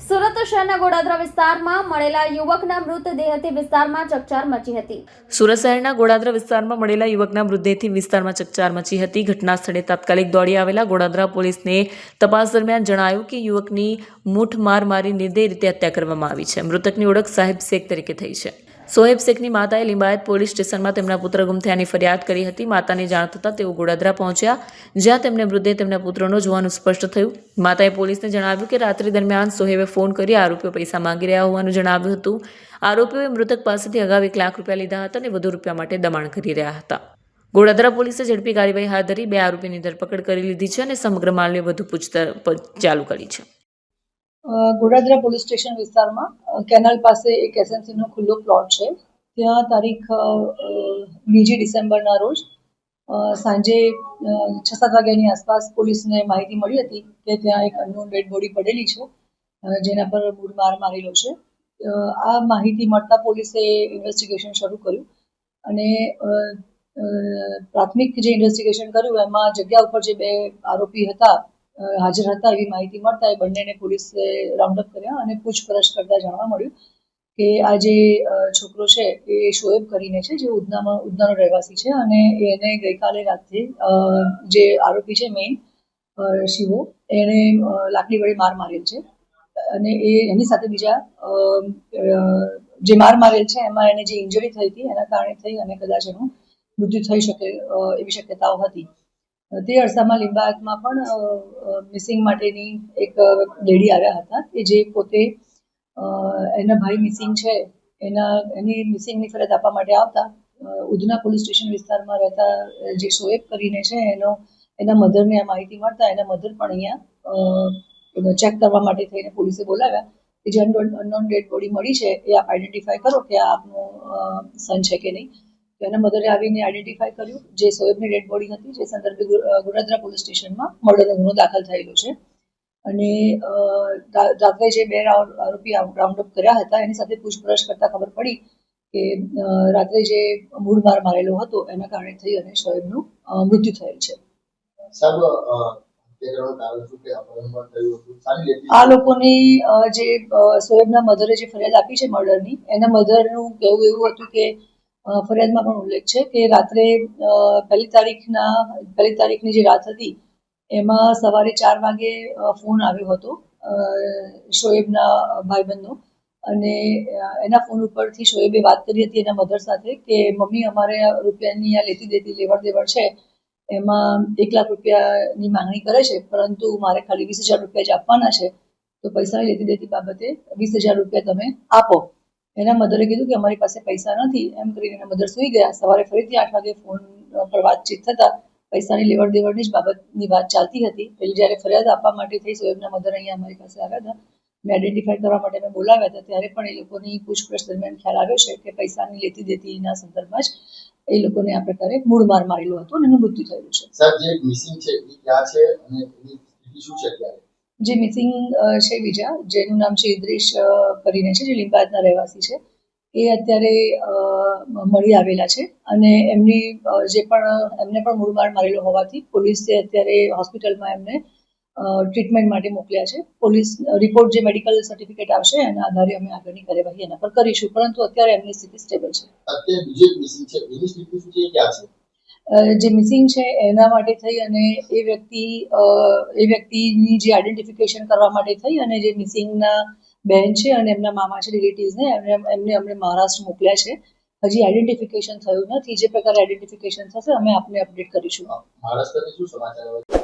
સુરત શહેરના ગોડાદરા વિસ્તારમાં મળેલા યુવકના મૃતદેહથી વિસ્તારમાં ચકચાર મચી હતી. સુરત શહેરના ગોડાદરા વિસ્તારમાં મળેલા યુવકના મૃતદેહથી વિસ્તારમાં ચકચાર મચી હતી. ઘટના સ્થળે તાત્કાલિક દોડી આવેલા ગોડાદરા પોલીસને તપાસ દરમિયાન જણાયું કે યુવકની મૂઠ માર મારી નિર્દય રીતે હત્યા કરવામાં આવી છે. મૃતકની ઓળખ સાહેબ શેખ તરીકે થઈ છે. સોહેબ શેખની માતાએ લિંબાયત પોલીસ સ્ટેશનમાં તેમના પુત્ર ગુમ થયાની ફરિયાદ કરી હતી. માતાની જાણ થતાં તેઓ ગોડાદરા પહોંચ્યા, જ્યાં તેમને મૃતદેહ તેમના પુત્રનો જોવાનું સ્પષ્ટ થયું. માતાએ પોલીસને જણાવ્યું કે રાત્રિ દરમિયાન સોહેબે ફોન કરી આરોપીઓ પૈસા માંગી રહ્યા હોવાનું જણાવ્યું હતું. આરોપીઓએ મૃતક પાસેથી અગાઉ 1 લાખ રૂપિયા લીધા હતા અને વધુ રૂપિયા માટે દબાણ કરી રહ્યા હતા. ગોડાદરા પોલીસે ઝડપી કાર્યવાહી હાથ ધરી 2 આરોપીની ધરપકડ કરી લીધી છે અને સમગ્ર મામલે વધુ પૂછતાછ ચાલુ કરી છે. ગોડાદરા પોલીસ સ્ટેશન વિસ્તારમાં કેનાલ પાસે એક એસએમસીનો ખુલ્લો પ્લોટ છે. ત્યાં તારીખ 2 ડિસેમ્બરના રોજ સાંજે 6-7 વાગ્યાની આસપાસ પોલીસને માહિતી મળી હતી કે ત્યાં એક અનનોન ડેડ બોડી પડેલી છે, જેના પર મૂળ માર મારેલો છે. આ માહિતી મળતા પોલીસે ઇન્વેસ્ટિગેશન શરૂ કર્યું અને પ્રાથમિક જે ઇન્વેસ્ટિગેશન કર્યું એમાં જગ્યા ઉપર જે 2 આરોપી હતા હાજર હતા એવી માહિતી મળતા એ બંનેને પોલીસે રાઉન્ડ અપ કર્યા અને પૂછપરછ કરતા જાણવા મળ્યું કે આ જે છોકરો છે એ શોએબ કરીને છે, જે ઉધનાનો રહેવાસી છે અને એને ગઈકાલે રાત્રે જે આરોપી છે મેઇન શિવો, એને લાકડી વડે માર મારેલ છે અને એની સાથે બીજા જે માર મારેલ છે એમાં એને જે ઇન્જરી થઈ હતી એના કારણે થઈ અને કદાચ એનું મૃત્યુ થઈ શકે એવી શક્યતાઓ હતી. તે અરસામાં લિંબાયતમાં પણ મિસિંગ માટેની એક લેડી આવ્યા હતા કે જે પોતે એના ભાઈ મિસિંગ છે એની મિસિંગની ફરિયાદ આપવા માટે આવતા ઉધના પોલીસ સ્ટેશન વિસ્તારમાં રહેતા જે શોએબ કરીને છે એના મધરને આ માહિતી મળતા એના મધર પણ અહીંયા ચેક કરવા માટે થઈને પોલીસે બોલાવ્યા કે જે અનનોન ડેડ બોડી મળી છે એ આપ આઈડેન્ટિફાય કરો કે આ આપનું સન છે કે નહીં. એના મધરે આવીને આઈડેન્ટિફાય કર્યું. જે સોએબની ડેડ બોડી હતી, જે સંદર્ભે ગોડાદરા પોલીસ સ્ટેશનમાં મર્ડરનો ગુનો દાખલ થયેલો છે અને રાત્રે જે 2 આરોપી રાઉન્ડ અપ કર્યા હતા એની સાથે પૂછપરછ કરતા ખબર પડી કે રાત્રે જે મૂળ માર મારેલો હતો એના કારણે થઈ અને શોએબનું મૃત્યુ થયેલ છે. આ લોકોની જે શોએબના મધરે જે ફરિયાદ આપી છે મર્ડરની, એના મધરનું કહેવું એવું હતું કે ફરિયાદમાં પણ ઉલ્લેખ છે કે રાત્રે 1 તારીખની જે રાત હતી એમાં સવારે 4 વાગે ફોન આવ્યો હતો શોએબના ભાઈબંધનો અને એના ફોન ઉપરથી શોએબે વાત કરી હતી એના મધર સાથે કે મમ્મી અમારે રૂપિયાની આ લેતી દેતી લેવડ દેવડ છે એમાં 1 લાખ રૂપિયાની માંગણી કરે છે, પરંતુ મારે ખાલી 20,000 રૂપિયા જ આપવાના છે, તો પૈસાની લેતી દેતી બાબતે 20,000 રૂપિયા તમે આપો. એના મધરે કીધું કે અમારી પાસે પૈસા નથી. એમ કરીને એના મધર સૂઈ ગયા. સવારે ફરીથી 8 વાગે ફોન પર વાતચીત થતા પૈસાની લેવડ દેવડની જ બાબતની વાત ચાલતી હતી. પેલી જ્યારે ફરિયાદ આપવા માટે થઈ સોએબના મધર અહીંયા અમારી પાસે આવ્યા હતા, મેં આઈડેન્ટિફાય કરવા માટે મેં બોલાવ્યા હતા, ત્યારે પણ એ લોકોની પૂછપરછ દરમિયાન ખ્યાલ આવ્યો છે કે પૈસાની લેતી દેતીના સંદર્ભમાં જ એ લોકોને આ પ્રકારે મૂળ માર મારેલો હતો અને એનું મૃત્યુ થયેલું છે. સર, જે મિસિંગ છે એ ક્યાં છે અને એની સ્થિતિ શું છે અત્યારે? જે મિસિંગ છે બીજા, જેનું નામ છે ઇદ્રીશ કરીને છે, જે લિંબાયતના રહેવાસી છે, એ અત્યારે મળી આવેલા છે અને એમને પણ મૂળ માર મારેલો હોવાથી પોલીસે અત્યારે હોસ્પિટલમાં એમને ટ્રીટમેન્ટ માટે મોકલ્યા છે. પોલીસ રિપોર્ટ જે મેડિકલ સર્ટિફિકેટ આવશે એના આધારે અમે આગળની કાર્યવાહી એના પર કરીશું, પરંતુ અત્યારે એમની સ્થિતિ સ્ટેબલ છે. અત્યારે બીજી એક મિસિંગ છે, એની સ્થિતિ શું છે, ક્યાં છે? જે મિસિંગ છે એના માટે થઈ અને એ વ્યક્તિની જે આઈડેન્ટિફિકેશન કરવા માટે થઈ અને જે મિસિંગના બહેન છે અને એમના મામા છે રિલેટિવ્સને એમને અમને મહારાષ્ટ્ર મોકલ્યા છે. હજી આઈડેન્ટિફિકેશન થયું નથી. જે પ્રકારે આઈડેન્ટિફિકેશન થશે અમે આપને અપડેટ કરીશું. મહારાષ્ટ્રથી શું સમાચાર આવે છે?